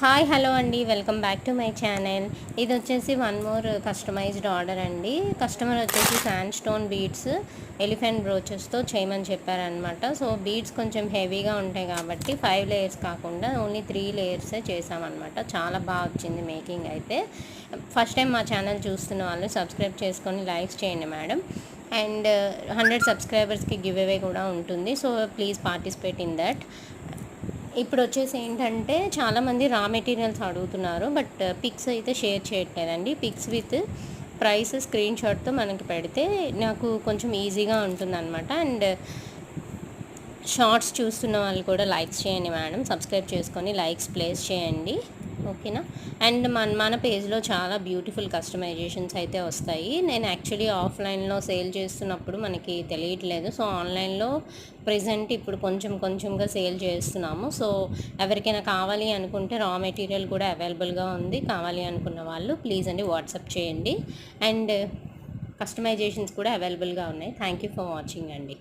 Hi hello అండి, welcome back to my channel. ఇది వచ్చేసి వన్ మోర్ కస్టమైజ్డ్ ఆర్డర్ అండి. కస్టమర్ వచ్చేసి శాండ్ స్టోన్ బీడ్స్ ఎలిఫెంట్ బ్రోచెస్తో చేయమని చెప్పారనమాట. సో బీడ్స్ కొంచెం హెవీగా ఉంటాయి కాబట్టి 5 లేయర్స్ కాకుండా ఓన్లీ 3 లేయర్సే చేసామన్నమాట. చాలా బాగా వచ్చింది మేకింగ్ అయితే. ఫస్ట్ టైం మా ఛానల్ చూస్తున్న వాళ్ళు సబ్స్క్రైబ్ చేసుకొని లైక్స్ చేయండి మేడం. అండ్ 100 సబ్స్క్రైబర్స్కి గివ్ అవే కూడా ఉంటుంది. So please participate in that. ఇప్పుడు వచ్చేసి ఏంటంటే చాలామంది రా మెటీరియల్స్ అడుగుతున్నారు, బట్ పిక్స్ అయితే షేర్ చేయట్లేదండి. పిక్స్ విత్ ప్రైస్ స్క్రీన్ షాట్తో మనకి పెడితే నాకు కొంచెం ఈజీగా ఉంటుందన్నమాట. అండ్ షార్ట్స్ చూస్తున్న వాళ్ళు కూడా లైక్స్ చేయండి మేడం, సబ్స్క్రైబ్ చేసుకొని లైక్స్ ప్లేస్ చేయండి, ఓకేనా. అండ్ మన పేజ్లో చాలా బ్యూటిఫుల్ కస్టమైజేషన్స్ అయితే వస్తాయి. నేను యాక్చువల్లీ ఆఫ్లైన్లో సేల్ చేస్తున్నప్పుడు మనకి తెలియట్లేదు. సో ఆన్లైన్లో ప్రెజెంట్ ఇప్పుడు కొంచెంగా సేల్ చేస్తున్నాము. సో ఎవరికైనా కావాలి అనుకుంటే రా మెటీరియల్ కూడా అవైలబుల్గా ఉంది. కావాలి అనుకున్న వాళ్ళు ప్లీజ్ అండి వాట్సాప్ చేయండి. అండ్ కస్టమైజేషన్స్ కూడా అవైలబుల్గా ఉన్నాయి. థ్యాంక్ యూ ఫర్ వాచింగ్ అండి.